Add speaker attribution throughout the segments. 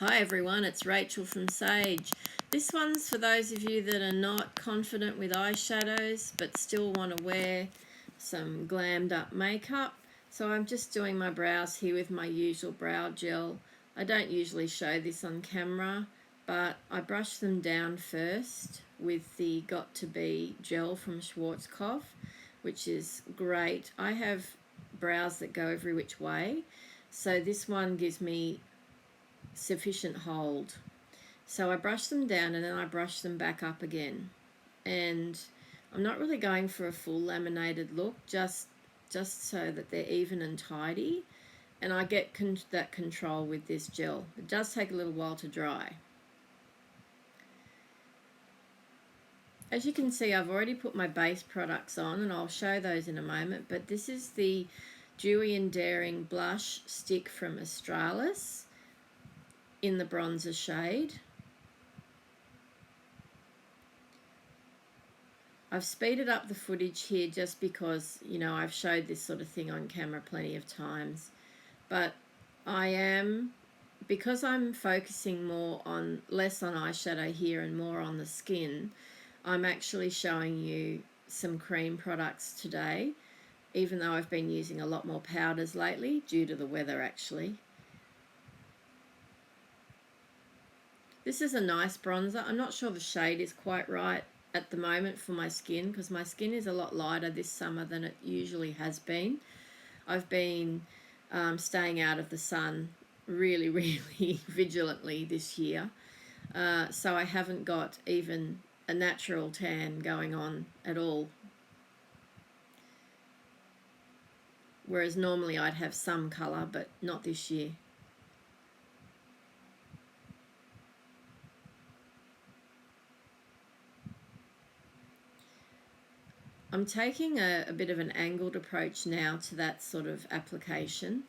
Speaker 1: Hi everyone, it's Rachel from Sage. This one's for those of you that are not confident with eyeshadows but still want to wear some glammed up makeup. So I'm just doing my brows here with my usual brow gel. I don't usually show this on camera, but I brush them down first with the Got To Be gel from Schwarzkopf, which is great. I have brows that go every which way, so this one gives me sufficient hold. So I brush them down and then I brush them back up again. And I'm not really going for a full laminated look, just so that they're even and tidy. And I get that control with this gel. It does take a little while to dry. As you can see, I've already put my base products on and I'll show those in a moment, but this is the Dewy and Daring blush stick from Australis in the bronzer shade. I've speeded up the footage here just because, you know, I've showed this sort of thing on camera plenty of times. But because I'm focusing less on eyeshadow here and more on the skin, I'm actually showing you some cream products today, even though I've been using a lot more powders lately due to the weather actually. This is a nice bronzer. I'm not sure the shade is quite right at the moment for my skin because my skin is a lot lighter this summer than it usually has been. I've been staying out of the sun really, really vigilantly this year. So I haven't got even a natural tan going on at all. Whereas normally I'd have some colour, but not this year. I'm taking a bit of an angled approach now to that sort of application.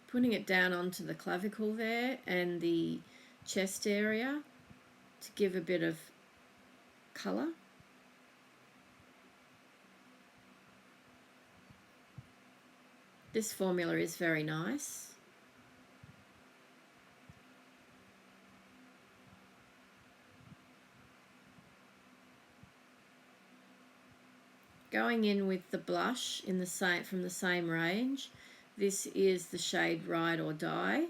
Speaker 1: Putting it down onto the clavicle there and the chest area to give a bit of colour. This formula is very nice. Going in with the blush from the same range. This is the shade Ride or Die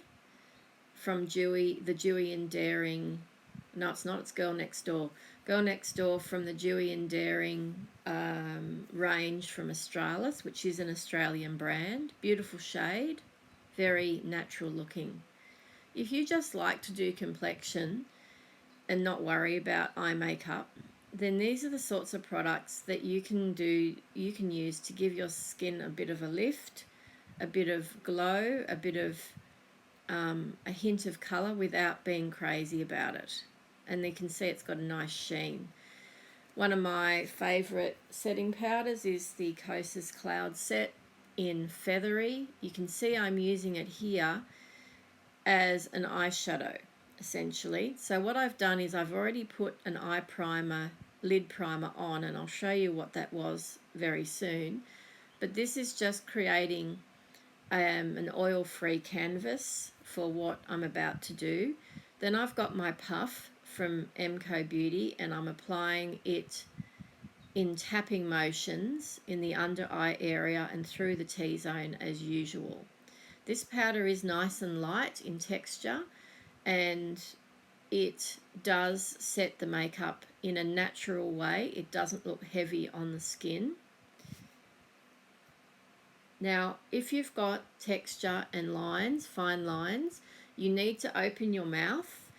Speaker 1: from the Dewy and Daring. No, it's not. It's Girl Next Door. Girl Next Door from the Dewy and Daring range from Australis, which is an Australian brand. Beautiful shade, very natural looking. If you just like to do complexion and not worry about eye makeup, then these are the sorts of products that you can use to give your skin a bit of a lift, a bit of glow, a bit of a hint of colour without being crazy about it. And you can see it's got a nice sheen. One of my favourite setting powders is the Kosas Cloud Set in Feathery. You can see I'm using it here as an eyeshadow essentially. So what I've done is I've already put an eye primer, lid primer on, and I'll show you what that was very soon. But this is just creating an oil-free canvas for what I'm about to do. Then I've got my puff from Emco Beauty and I'm applying it in tapping motions in the under eye area and through the T-zone as usual. This powder is nice and light in texture and it does set the makeup in a natural way. It doesn't look heavy on the skin. Now, if you've got texture and lines, fine lines, you need to open your mouth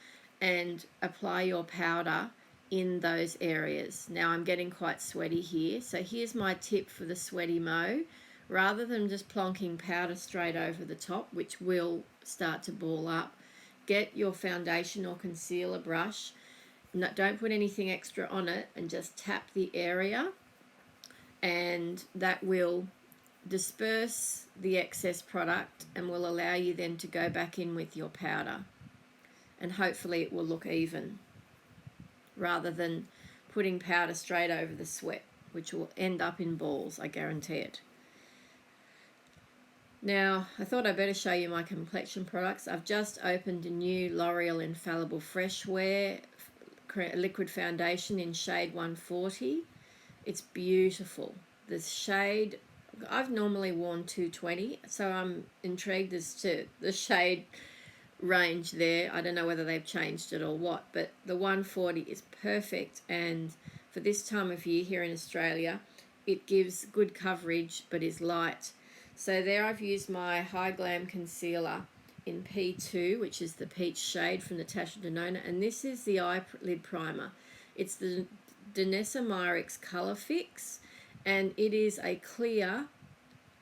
Speaker 1: and apply your powder in those areas. Now, I'm getting quite sweaty here, so here's my tip for the sweaty mo. Rather than just plonking powder straight over the top, which will start to ball up, get your foundation or concealer brush. No, don't put anything extra on it and just tap the area, and that will disperse the excess product and will allow you then to go back in with your powder, and hopefully it will look even rather than putting powder straight over the sweat, which will end up in balls, I guarantee it. Now, I thought I'd better show you my complexion products. I've just opened a new L'Oreal Infallible Freshwear liquid foundation in shade 140. It's beautiful. The shade, I've normally worn 220, so I'm intrigued as to the shade range there. I don't know whether they've changed it or what, but the 140 is perfect, and for this time of year here in Australia, it gives good coverage but is light. So there I've used my High Glam concealer in P2, which is the peach shade from Natasha Denona, and this is the eyelid primer. It's the Danessa Myricks Colour Fix, and it is a clear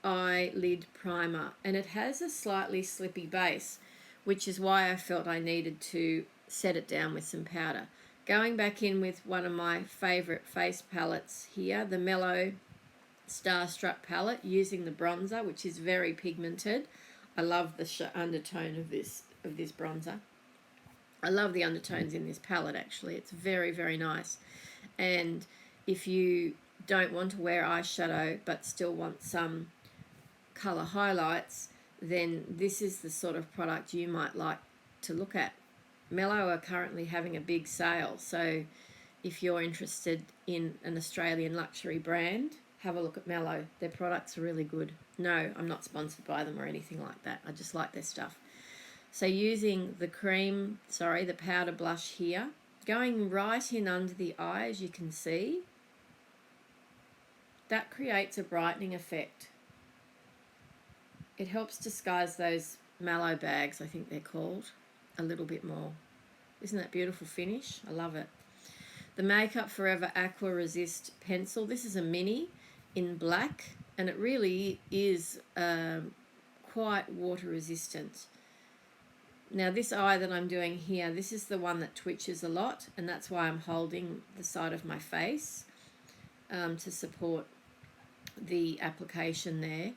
Speaker 1: eyelid primer, and it has a slightly slippy base, which is why I felt I needed to set it down with some powder. Going back in with one of my favourite face palettes here, the Mellow Starstruck palette, using the bronzer, which is very pigmented. I love the undertone of this bronzer. I love the undertones in this palette, actually. It's very, very nice. And if you don't want to wear eyeshadow but still want some colour highlights, then this is the sort of product you might like to look at. Mellow are currently having a big sale, so if you're interested in an Australian luxury brand, have a look at Mellow. Their products are really good. No, I'm not sponsored by them or anything like that. I just like their stuff. So using the the powder blush here, going right in under the eye, as you can see, that creates a brightening effect. It helps disguise those mallow bags, I think they're called, a little bit more. Isn't that beautiful finish? I love it. The Makeup Forever Aqua Resist pencil. This is a mini in black, and it really is quite water resistant. Now this eye that I'm doing here, this is the one that twitches a lot, and that's why I'm holding the side of my face to support the application there.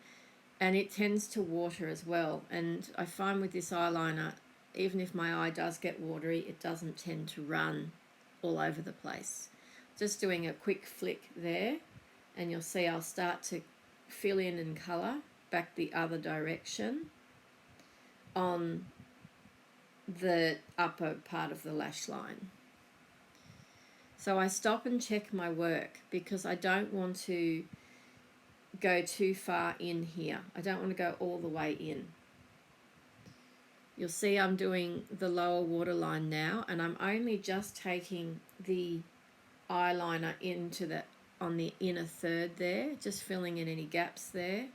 Speaker 1: And it tends to water as well, and I find with this eyeliner, even if my eye does get watery, it doesn't tend to run all over the place. Just doing a quick flick there, and you'll see I'll start to fill in and colour back the other direction on the upper part of the lash line. So I stop and check my work because I don't want to go too far in here. I don't want to go all the way in. You'll see I'm doing the lower waterline now, and I'm only just taking the eyeliner on the inner third there, just filling in any gaps there.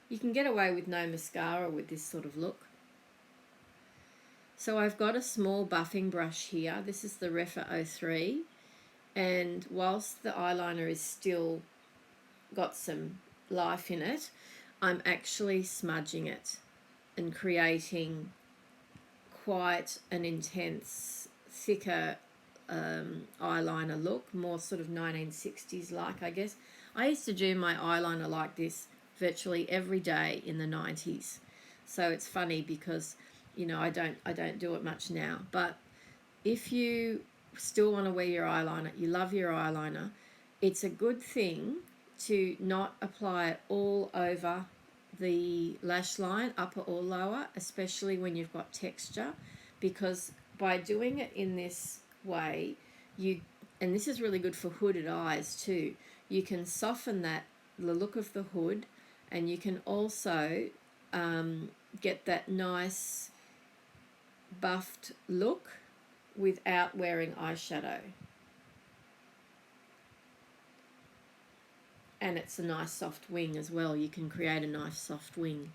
Speaker 1: You can get away with no mascara with this sort of look. So I've got a small buffing brush here. This is the Refa 03, and whilst the eyeliner is still got some life in it, I'm actually smudging it and creating quite an intense, thicker eyeliner look, more sort of 1960s like, I guess. I used to do my eyeliner like this virtually every day in the 90s, so it's funny because I don't do it much now. But if you still want to wear your eyeliner, you love your eyeliner, it's a good thing to not apply it all over the lash line, upper or lower, especially when you've got texture, because by doing it in this way, and this is really good for hooded eyes too, you can soften the look of the hood, and you can also get that nice buffed look without wearing eyeshadow. And it's a nice soft wing as well. You can create a nice soft wing.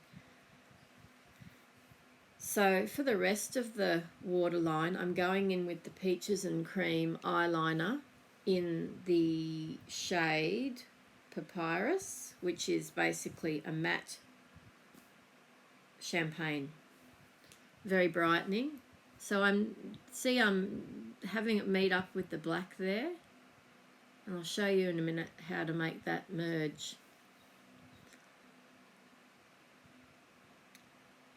Speaker 1: So for the rest of the waterline, I'm going in with the Peaches and Cream eyeliner in the shade Papyrus, which is basically a matte champagne. Very brightening. So I'm having it meet up with the black there. And I'll show you in a minute how to make that merge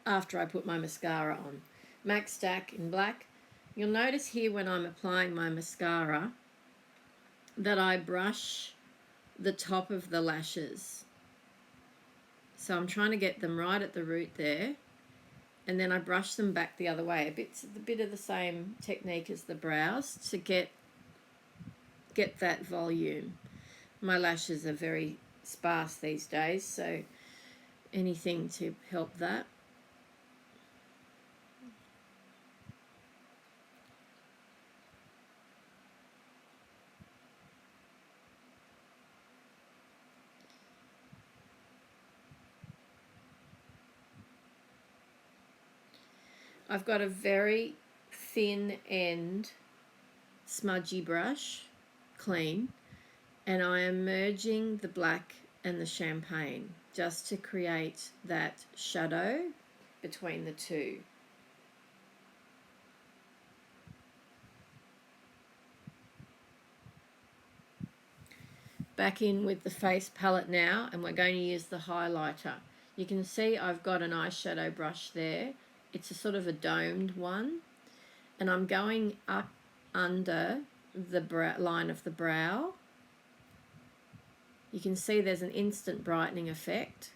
Speaker 1: after I put my mascara on. MAC Stack in black. You'll notice here when I'm applying my mascara that I brush the top of the lashes. So I'm trying to get them right at the root there, and then I brush them back the other way. A bit of the same technique as the brows to get that volume. My lashes are very sparse these days, so anything to help that. I've got a very thin end smudgy brush, clean, and I am merging the black and the champagne just to create that shadow between the two. Back in with the face palette now, and we're going to use the highlighter. You can see I've got an eyeshadow brush there. It's a sort of a domed one, and I'm going up under the line of the brow. You can see there's an instant brightening effect,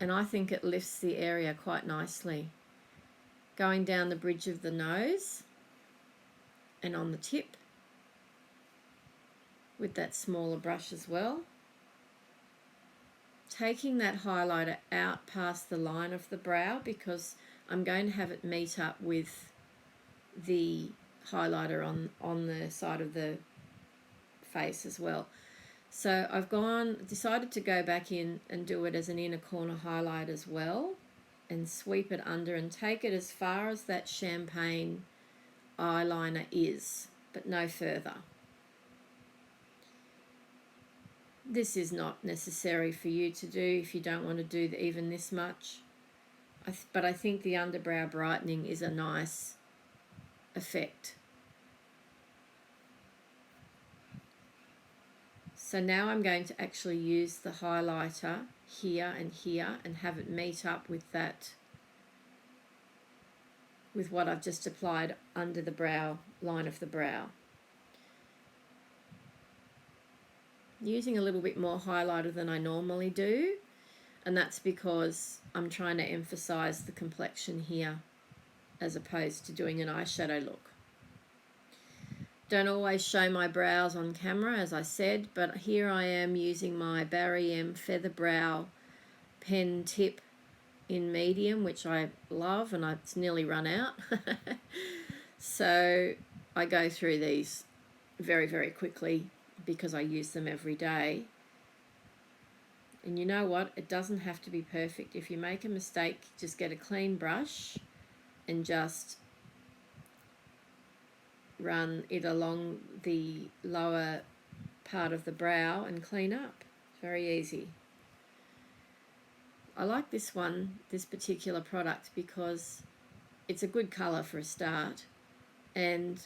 Speaker 1: and I think it lifts the area quite nicely. Going down the bridge of the nose and on the tip with that smaller brush as well. Taking that highlighter out past the line of the brow because I'm going to have it meet up with the highlighter on the side of the face as well. So I've decided to go back in and do it as an inner corner highlight as well, and sweep it under and take it as far as that champagne eyeliner is, but no further. This is not necessary for you to do if you don't want to do even this much. But I think the underbrow brightening is a nice effect. So now I'm going to actually use the highlighter here and have it meet up with that, with what I've just applied under the brow, line of the brow. Using a little bit more highlighter than I normally do, and that's because I'm trying to emphasize the complexion here as opposed to doing an eyeshadow look. Don't always show my brows on camera, as I said, but here I am using my Barry M Feather Brow pen tip in medium, which I love, and it's nearly run out. So I go through these very, very quickly because I use them every day. And you know what? It doesn't have to be perfect. If you make a mistake, just get a clean brush and just run it along the lower part of the brow and clean up. It's very easy. I like this particular product, because it's a good colour for a start, and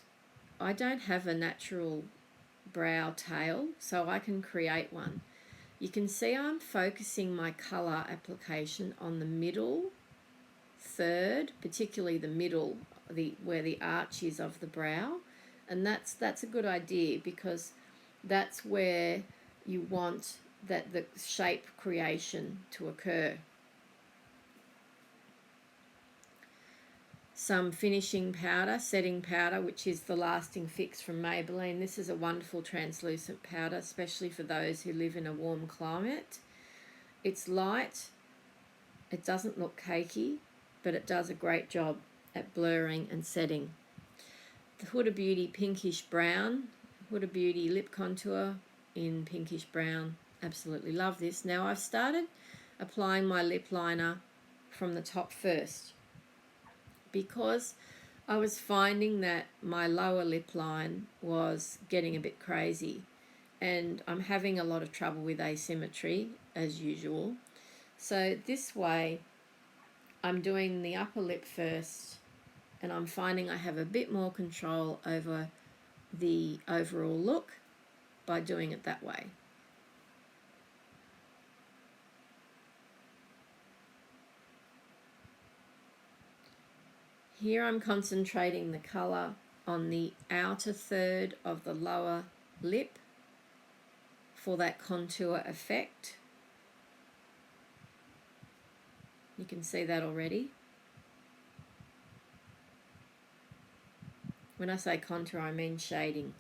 Speaker 1: I don't have a natural brow tail, so I can create one. You can see I'm focusing my colour application on the middle third, particularly the middle, where the arch is of the brow, and that's a good idea, because that's where you want the shape creation to occur. Some finishing powder, setting powder, which is the Lasting Fix from Maybelline. This is a wonderful translucent powder, especially for those who live in a warm climate. It's light, it doesn't look cakey, but it does a great job at blurring and setting. The Huda Beauty Pinkish Brown, Huda Beauty Lip Contour in Pinkish Brown. Absolutely love this. Now I've started applying my lip liner from the top first, because I was finding that my lower lip line was getting a bit crazy, and I'm having a lot of trouble with asymmetry as usual. So this way I'm doing the upper lip first, and I'm finding I have a bit more control over the overall look by doing it that way. Here I'm concentrating the colour on the outer third of the lower lip for that contour effect. You can see that already. When I say contour, I mean shading.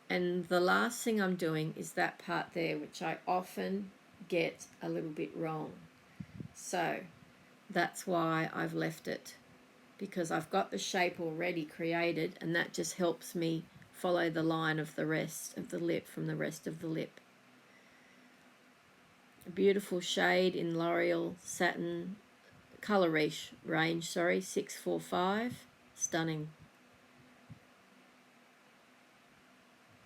Speaker 1: And the last thing I'm doing is that part there, which I often get a little bit wrong. So that's why I've left it, because I've got the shape already created, and that just helps me follow the line of the rest of the lip from the rest of the lip. A beautiful shade in L'Oreal Satin Color Riche range, 645. Stunning.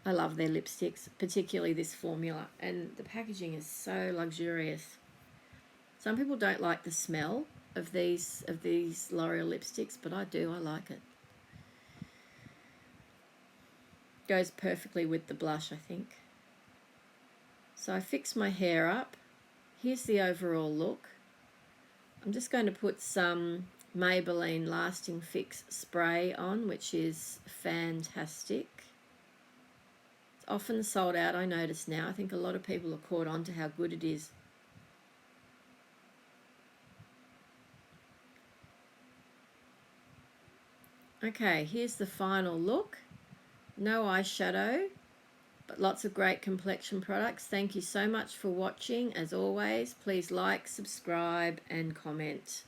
Speaker 1: I love their lipsticks, particularly this formula, and the packaging is so luxurious. Some people don't like the smell of these L'Oreal lipsticks, but I do. I like it. Goes perfectly with the blush, I think. So I fix my hair up. Here's the overall look. I'm just going to put some Maybelline Lasting Fix spray on, which is fantastic. It's often sold out, I notice now. I think a lot of people are caught on to how good it is. Okay, here's the final look. No eyeshadow, but lots of great complexion products. Thank you so much for watching. As always, please like, subscribe, and comment.